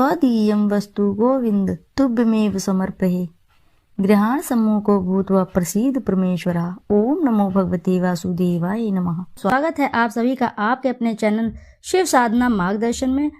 त्वदीयं वस्तु गोविंद तुभ्यमेव समर्पये। ग्रहण सम्मुखो भूत्वा प्रसीद परमेश्वरा। ओम नमो भगवते वासुदेवाय नमः। स्वागत है आप सभी का आपके अपने चैनल शिव साधना मार्गदर्शन में।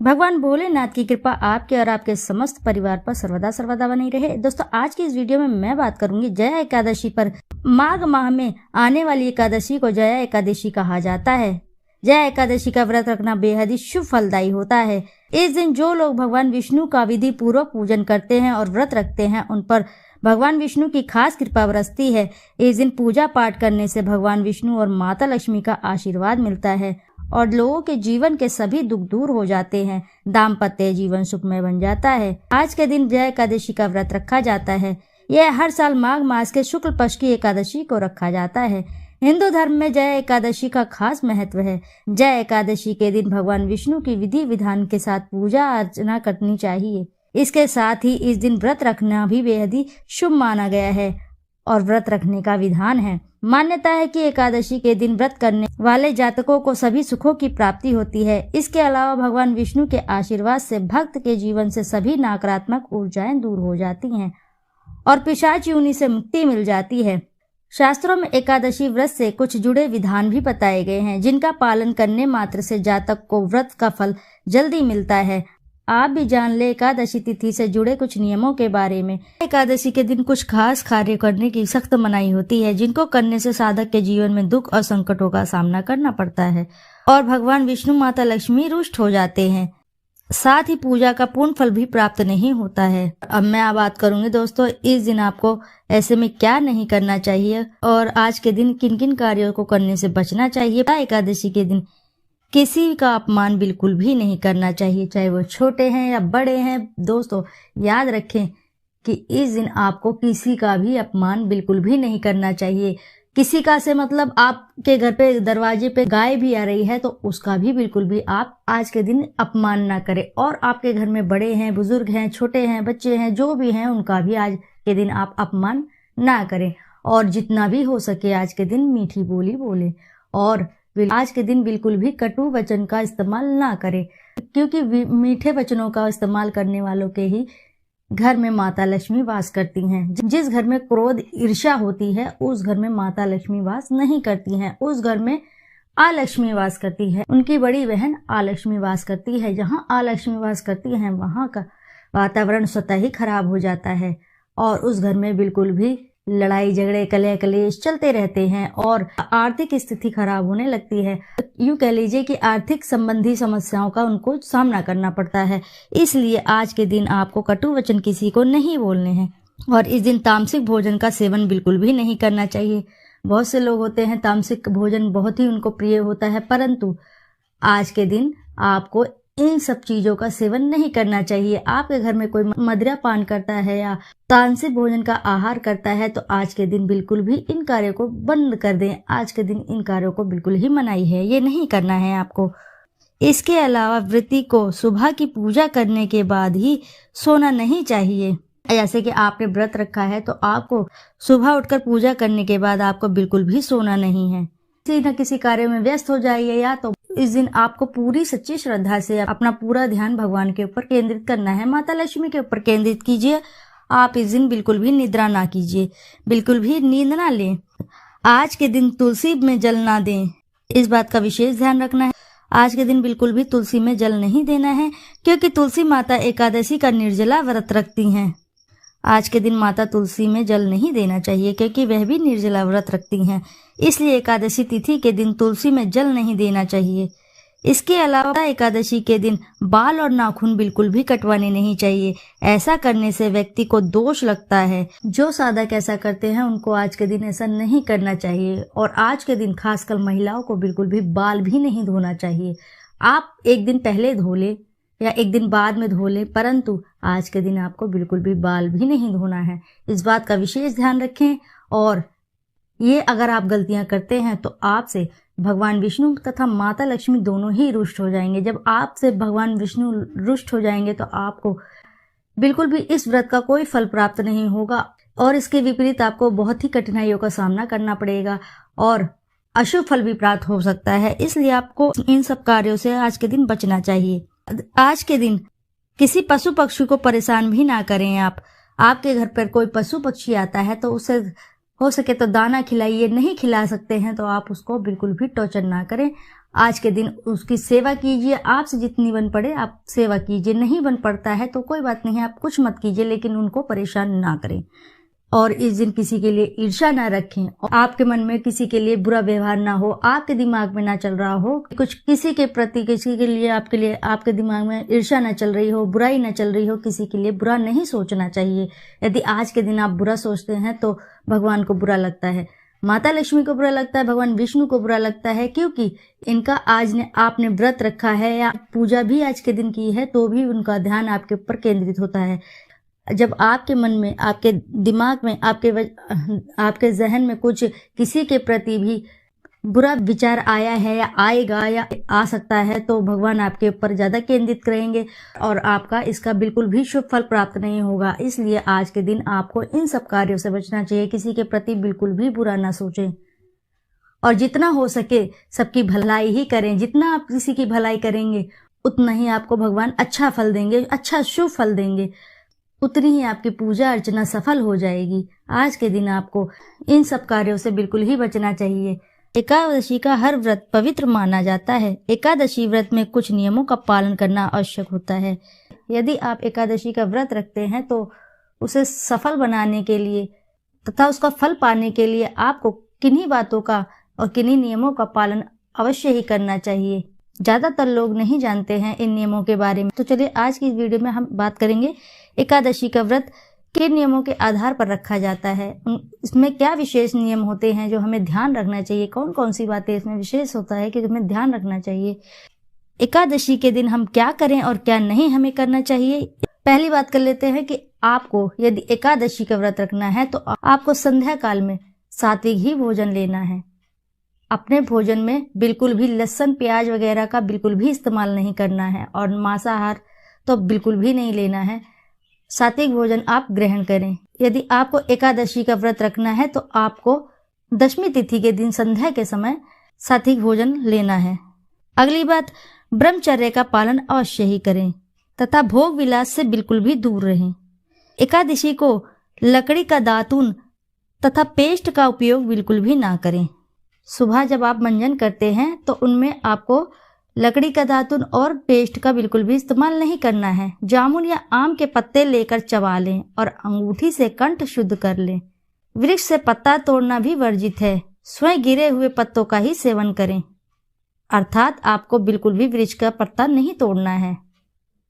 भगवान भोलेनाथ की कृपा आपके और आपके समस्त परिवार पर सर्वदा सर्वदा बनी रहे। दोस्तों, आज की इस वीडियो में मैं बात करूंगी जया एकादशी पर। माघ माह में आने वाली एकादशी को जया एकादशी कहा जाता है। जया एकादशी का व्रत रखना बेहद ही शुभ फलदायी होता है। इस दिन जो लोग भगवान विष्णु का विधि पूर्वक पूजन करते हैं और व्रत रखते हैं, उन पर भगवान विष्णु की खास कृपा बरसती है। इस दिन पूजा पाठ करने से भगवान विष्णु और माता लक्ष्मी का आशीर्वाद मिलता है और लोगों के जीवन के सभी दुख दूर हो जाते हैं। दाम्पत्य जीवन सुखमय बन जाता है। आज के दिन जया एकादशी का व्रत रखा जाता है। यह हर साल माघ मास के शुक्ल पक्ष की एकादशी को रखा जाता है। हिंदू धर्म में जया एकादशी का खास महत्व है। जया एकादशी के दिन भगवान विष्णु की विधि विधान के साथ पूजा अर्चना करनी चाहिए। इसके साथ ही इस दिन व्रत रखना भी बेहद ही शुभ माना गया है और व्रत रखने का विधान है। मान्यता है कि एकादशी के दिन व्रत करने वाले जातकों को सभी सुखों की प्राप्ति होती है। इसके अलावा भगवान विष्णु के आशीर्वाद से भक्त के जीवन से सभी नकारात्मक ऊर्जाएं दूर हो जाती हैं और पिशाच योनि से मुक्ति मिल जाती है। शास्त्रों में एकादशी व्रत से कुछ जुड़े विधान भी बताए गए हैं, जिनका पालन करने मात्र से जातक को व्रत का फल जल्दी मिलता है। आप भी जान ले एकादशी तिथि से जुड़े कुछ नियमों के बारे में। एकादशी के दिन कुछ खास कार्य करने की सख्त मनाही होती है, जिनको करने से साधक के जीवन में दुख और संकटों का सामना करना पड़ता है और भगवान विष्णु माता लक्ष्मी रुष्ट हो जाते हैं। साथ ही पूजा का पूर्ण फल भी प्राप्त नहीं होता है। अब मैं बात करूंगी दोस्तों, इस दिन आपको ऐसे में क्या नहीं करना चाहिए और आज के दिन किन किन कार्यों को करने से बचना चाहिए। एकादशी के दिन किसी का अपमान बिल्कुल भी नहीं करना चाहिए, चाहे वो छोटे हैं या बड़े हैं। दोस्तों, याद रखें कि इस दिन आपको किसी का भी अपमान बिल्कुल भी नहीं करना चाहिए। किसी का से मतलब आपके घर पे दरवाजे पे गाय भी आ रही है तो उसका भी बिल्कुल भी आप आज के दिन अपमान ना करें। और आपके घर में बड़े हैं, बुजुर्ग हैं, छोटे हैं, बच्चे हैं, जो भी हैं, उनका भी आज के दिन आप अपमान ना करें और जितना भी हो सके आज के दिन मीठी बोली बोले और आज के दिन बिल्कुल भी कटु वचन का इस्तेमाल ना करें, क्योंकि मीठे वचनों का इस्तेमाल करने वालों के ही घर में माता लक्ष्मी वास करती हैं। जिस घर में क्रोध ईर्ष्या होती है उस घर में माता लक्ष्मी वास नहीं करती हैं। उस घर में आलक्ष्मी वास करती है। उनकी बड़ी बहन आलक्ष्मी वास करती है। जहाँ आलक्ष्मी वास करती है वहाँ का वातावरण स्वतः ही खराब हो जाता है और उस घर में बिल्कुल भी लड़ाई झगड़े कलह कलेश चलते रहते हैं और आर्थिक स्थिति खराब होने लगती है। यूं कह लीजिए कि आर्थिक संबंधी समस्याओं का उनको सामना करना पड़ता है। इसलिए आज के दिन आपको कटु वचन किसी को नहीं बोलने हैं और इस दिन तामसिक भोजन का सेवन बिल्कुल भी नहीं करना चाहिए। बहुत से लोग होते हैं तामसिक भोजन बहुत ही उनको प्रिय होता है, परंतु आज के दिन आपको इन सब चीजों का सेवन नहीं करना चाहिए। आपके घर में कोई मदिरा पान करता है या तामसिक भोजन का आहार करता है तो आज के दिन बिल्कुल भी इन कार्यों को बंद कर दें। आज के दिन इन कार्यों को बिल्कुल ही मनाही है, ये नहीं करना है आपको। इसके अलावा व्रती को सुबह की पूजा करने के बाद ही सोना नहीं चाहिए। जैसे कि आपने व्रत रखा है तो आपको सुबह उठकर पूजा करने के बाद आपको बिल्कुल भी सोना नहीं है। किसी न किसी कार्य में व्यस्त हो जाइए या तो इस दिन आपको पूरी सच्ची श्रद्धा से अपना पूरा ध्यान भगवान के ऊपर केंद्रित करना है, माता लक्ष्मी के ऊपर केंद्रित कीजिए। आप इस दिन बिल्कुल भी निद्रा ना कीजिए, बिल्कुल भी नींद ना लें। आज के दिन तुलसी में जल ना दें, इस बात का विशेष ध्यान रखना है। आज के दिन बिल्कुल भी तुलसी में जल नहीं देना है, क्योंकि तुलसी माता एकादशी का निर्जला व्रत रखती हैं। आज के दिन माता तुलसी में जल नहीं देना चाहिए, क्योंकि वह भी निर्जला व्रत रखती हैं। इसलिए एकादशी तिथि के दिन तुलसी में जल नहीं देना चाहिए। इसके अलावा एकादशी के दिन बाल और नाखून बिल्कुल भी कटवाने नहीं चाहिए। ऐसा करने से व्यक्ति को दोष लगता है। जो साधक ऐसा करते हैं उनको आज के दिन ऐसा नहीं करना चाहिए और आज के दिन खासकर महिलाओं को बिल्कुल भी बाल भी नहीं धोना चाहिए। आप एक दिन पहले धो ले या एक दिन बाद में धो ले, परंतु आज के दिन आपको बिल्कुल भी बाल भी नहीं धोना है। इस बात का विशेष ध्यान रखें और ये अगर आप गलतियां करते हैं तो आपसे भगवान विष्णु तथा माता लक्ष्मी दोनों ही रुष्ट हो जाएंगे। जब आपसे भगवान विष्णु रुष्ट हो जाएंगे तो आपको बिल्कुल भी इस व्रत का कोई फल प्राप्त नहीं होगा और इसके विपरीत आपको बहुत ही कठिनाइयों का सामना करना पड़ेगा और अशुभ फल भी प्राप्त हो सकता है। इसलिए आपको इन सब कार्यों से आज के दिन बचना चाहिए। आज के दिन किसी पशु पक्षी को परेशान भी ना करें। आपके घर पर कोई पशु पक्षी आता है तो उसे हो सके तो दाना खिलाइए, नहीं खिला सकते हैं तो आप उसको बिल्कुल भी टॉर्चर ना करें। आज के दिन उसकी सेवा कीजिए, आपसे जितनी बन पड़े आप सेवा कीजिए। नहीं बन पड़ता है तो कोई बात नहीं है, आप कुछ मत कीजिए, लेकिन उनको परेशान ना करें। और इस दिन किसी के लिए ईर्ष्या ना रखें, और आपके मन में किसी के लिए बुरा व्यवहार ना हो, आपके दिमाग में ना चल रहा हो कुछ किसी के प्रति, किसी के लिए आपके दिमाग में ईर्ष्या ना चल रही हो, बुराई ना चल रही हो, किसी के लिए बुरा नहीं सोचना चाहिए। यदि आज के दिन आप बुरा सोचते हैं तो भगवान को बुरा लगता है, माता लक्ष्मी को बुरा लगता है, भगवान विष्णु को बुरा लगता है, क्योंकि इनका आपने व्रत रखा है या पूजा भी आज के दिन की है तो भी उनका ध्यान आपके ऊपर केंद्रित होता है। जब आपके मन में, आपके दिमाग में, आपके जहन में कुछ किसी के प्रति भी बुरा विचार आया है या आएगा या आ सकता है तो भगवान आपके ऊपर ज्यादा केंद्रित करेंगे और आपका इसका बिल्कुल भी शुभ फल प्राप्त नहीं होगा। इसलिए आज के दिन आपको इन सब कार्यों से बचना चाहिए। किसी के प्रति बिल्कुल भी बुरा ना सोचें और जितना हो सके सबकी भलाई ही करें। जितना आप किसी की भलाई करेंगे उतना ही आपको भगवान अच्छा फल देंगे, अच्छा शुभ फल देंगे, उतनी ही आपकी पूजा अर्चना सफल हो जाएगी। आज के दिन आपको इन सब कार्यों से बिल्कुल ही बचना चाहिए। एकादशी का हर व्रत पवित्र माना जाता है। एकादशी व्रत में कुछ नियमों का पालन करना आवश्यक होता है। यदि आप एकादशी का व्रत रखते हैं तो उसे सफल बनाने के लिए तथा उसका फल पाने के लिए आपको किन्हीं बातों का और किन्हीं नियमों का पालन अवश्य ही करना चाहिए। ज्यादातर लोग नहीं जानते हैं इन नियमों के बारे में। तो चलिए आज की इस वीडियो में हम बात करेंगे एकादशी का व्रत किन नियमों के आधार पर रखा जाता है, इसमें क्या विशेष नियम होते हैं जो हमें ध्यान रखना चाहिए, कौन कौन सी बातें इसमें विशेष होता है कि हमें ध्यान रखना चाहिए। एकादशी के दिन हम क्या करें और क्या नहीं हमें करना चाहिए। पहली बात कर लेते हैं कि आपको यदि एकादशी का व्रत रखना है तो आपको संध्या काल में सात्विक ही भोजन लेना है। अपने भोजन में बिल्कुल भी लहसुन प्याज वगैरह का बिल्कुल भी इस्तेमाल नहीं करना है और मांसाहार तो बिल्कुल भी नहीं लेना है। सात्विक भोजन आप ग्रहण करें। यदि आपको एकादशी का व्रत रखना है तो आपको दशमी तिथि के दिन संध्या के समय सात्विक भोजन लेना है। अगली बात, ब्रह्मचर्य का पालन अवश्य ही करें तथा भोग विलास से बिल्कुल भी दूर रहें। एकादशी को लकड़ी का दातून तथा पेस्ट का उपयोग बिल्कुल भी ना करें। सुबह जब आप मंजन करते हैं तो उनमें आपको लकड़ी का दातुन और पेस्ट का बिल्कुल भी इस्तेमाल नहीं करना है। जामुन या आम के पत्ते लेकर चबा लें और अंगूठी से कंठ शुद्ध कर लें। वृक्ष से पत्ता तोड़ना भी वर्जित है। स्वयं गिरे हुए पत्तों का ही सेवन करें, अर्थात आपको बिल्कुल भी वृक्ष का पत्ता नहीं तोड़ना है।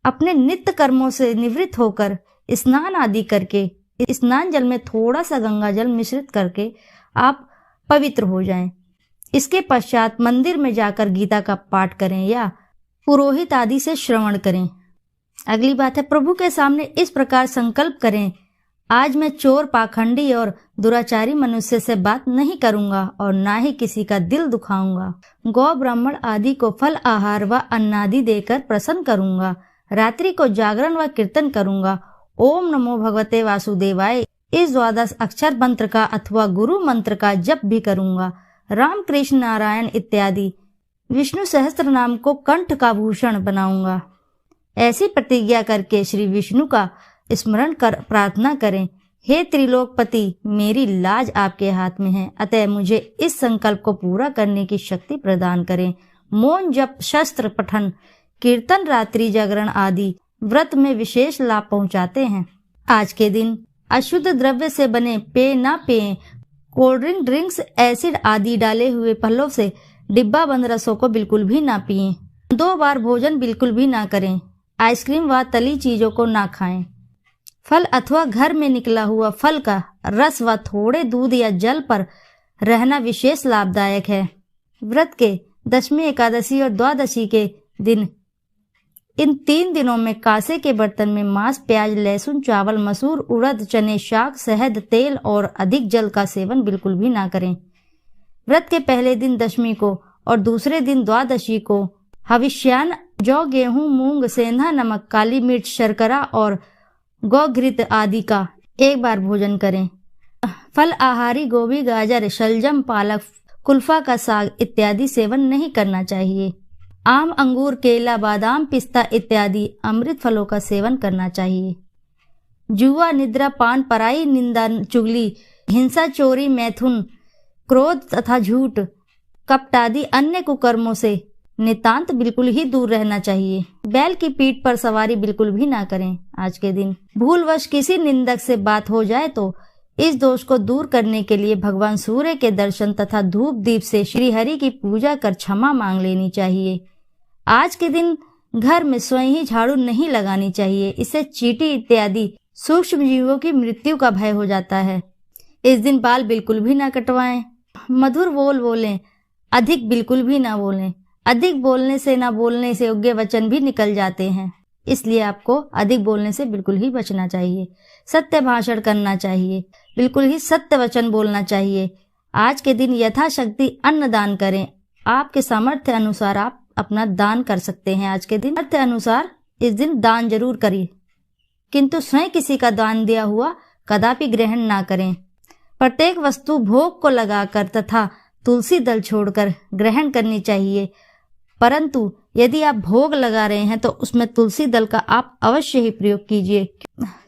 अपने नित्य कर्मों से निवृत्त होकर स्नान आदि करके स्नान जल में थोड़ा सा गंगा जल मिश्रित करके आप पवित्र हो जाएं। इसके पश्चात मंदिर में जाकर गीता का पाठ करें या पुरोहित आदि से श्रवण करें। अगली बात है, प्रभु के सामने इस प्रकार संकल्प करें, आज मैं चोर, पाखंडी और दुराचारी मनुष्य से बात नहीं करूंगा और ना ही किसी का दिल दुखाऊंगा। गौ ब्राह्मण आदि को फल आहार व अन्नादि देकर प्रसन्न करूंगा। रात्रि को जागरण व कीर्तन करूंगा। ओम नमो भगवते वासुदेवाय इस 12 अक्षर मंत्र का अथवा गुरु मंत्र का जप भी करूंगा। राम कृष्ण नारायण इत्यादि विष्णु सहस्त्र नाम को कंठ का भूषण बनाऊंगा। ऐसी प्रतिज्ञा करके श्री विष्णु का स्मरण कर प्रार्थना करें, हे त्रिलोकपति, मेरी लाज आपके हाथ में है, अतः मुझे इस संकल्प को पूरा करने की शक्ति प्रदान करें। मौन जप, शस्त्र पठन, कीर्तन, रात्रि जागरण आदि व्रत में विशेष लाभ पहुंचाते हैं। आज के दिन अशुद्ध द्रव्य से बने पेय न पिएं। कोल्ड ड्रिंक, ड्रिंक्स, एसिड आदि डाले हुए फलों से डिब्बा बंद रसों को बिल्कुल भी ना पिएं। 2 बार भोजन बिल्कुल भी ना करें। आइसक्रीम व तली चीजों को ना खाएं। फल अथवा घर में निकला हुआ फल का रस व थोड़े दूध या जल पर रहना विशेष लाभदायक है। व्रत के दशमी, एकादशी और द्वादशी के दिन इन 3 दिनों में कांसे के बर्तन में मांस, प्याज, लहसुन, चावल, मसूर, उड़द, चने, शाक, शहद, तेल और अधिक जल का सेवन बिल्कुल भी ना करें। व्रत के पहले दिन दशमी को और दूसरे दिन द्वादशी को हविष्यान्न, जौ, गेहूं, मूंग, सेंधा नमक, काली मिर्च, शर्करा और गौघृत आदि का 1 बार भोजन करें। फल आहारी गोभी, गाजर, शलजम, पालक, कुल्फा का साग इत्यादि सेवन नहीं करना चाहिए। आम, अंगूर, केला, बादाम, पिस्ता इत्यादि अमृत फलों का सेवन करना चाहिए। जुआ, निद्रा, पान, पराई निंदा, चुगली, हिंसा, चोरी, मैथुन, क्रोध तथा झूठ, कपट आदि अन्य कुकर्मों से नितांत बिल्कुल ही दूर रहना चाहिए। बैल की पीठ पर सवारी बिल्कुल भी ना करें। आज के दिन भूलवश किसी निंदक से बात हो जाए तो इस दोष को दूर करने के लिए भगवान सूर्य के दर्शन तथा धूप दीप से श्री हरि की पूजा कर क्षमा मांग लेनी चाहिए। आज के दिन घर में स्वयं ही झाड़ू नहीं लगानी चाहिए, इससे चींटी इत्यादि सूक्ष्म जीवों की मृत्यु का भय हो जाता है। इस दिन बाल बिल्कुल भी ना कटवाएं। मधुर बोल बोलें, अधिक बिल्कुल भी ना बोलें। अधिक बोलने से ना बोलने से योग्य वचन भी निकल जाते हैं, इसलिए आपको अधिक बोलने से बिल्कुल ही बचना चाहिए। सत्य भाषण करना चाहिए, बिल्कुल ही सत्य वचन बोलना चाहिए। आज के दिन यथाशक्ति अन्न दान करें। आपके सामर्थ्य अनुसार आप अपना दान कर सकते हैं। आज के दिन सामर्थ्य अनुसार इस दिन दान जरूर करिए, किंतु स्वयं किसी का दान दिया हुआ कदापि ग्रहण ना करें। प्रत्येक वस्तु भोग को लगाकर तथा तुलसी दल छोड़कर ग्रहण करनी चाहिए, परंतु यदि आप भोग लगा रहे हैं तो उसमें तुलसी दल का आप अवश्य ही प्रयोग कीजिए,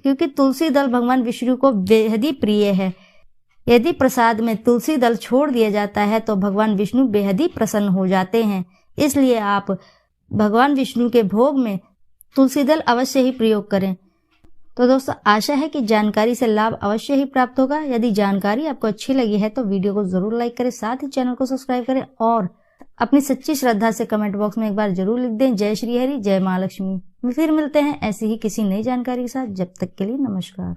क्योंकि तुलसी दल भगवान विष्णु को बेहद ही प्रिय है। यदि प्रसाद में तुलसी दल छोड़ दिया जाता है तो भगवान विष्णु बेहद ही प्रसन्न हो जाते हैं, इसलिए आप भगवान विष्णु के भोग में तुलसी दल अवश्य ही प्रयोग करें। तो दोस्तों, आशा है कि जानकारी से लाभ अवश्य ही प्राप्त होगा। यदि जानकारी आपको अच्छी लगी है तो वीडियो को जरूर लाइक करें, साथ ही चैनल को सब्सक्राइब करें और अपनी सच्ची श्रद्धा से कमेंट बॉक्स में एक बार जरूर लिख दें, जय श्री हरि, जय माँ लक्ष्मी। फिर मिलते हैं ऐसी ही किसी नई जानकारी के साथ। जब तक के लिए नमस्कार।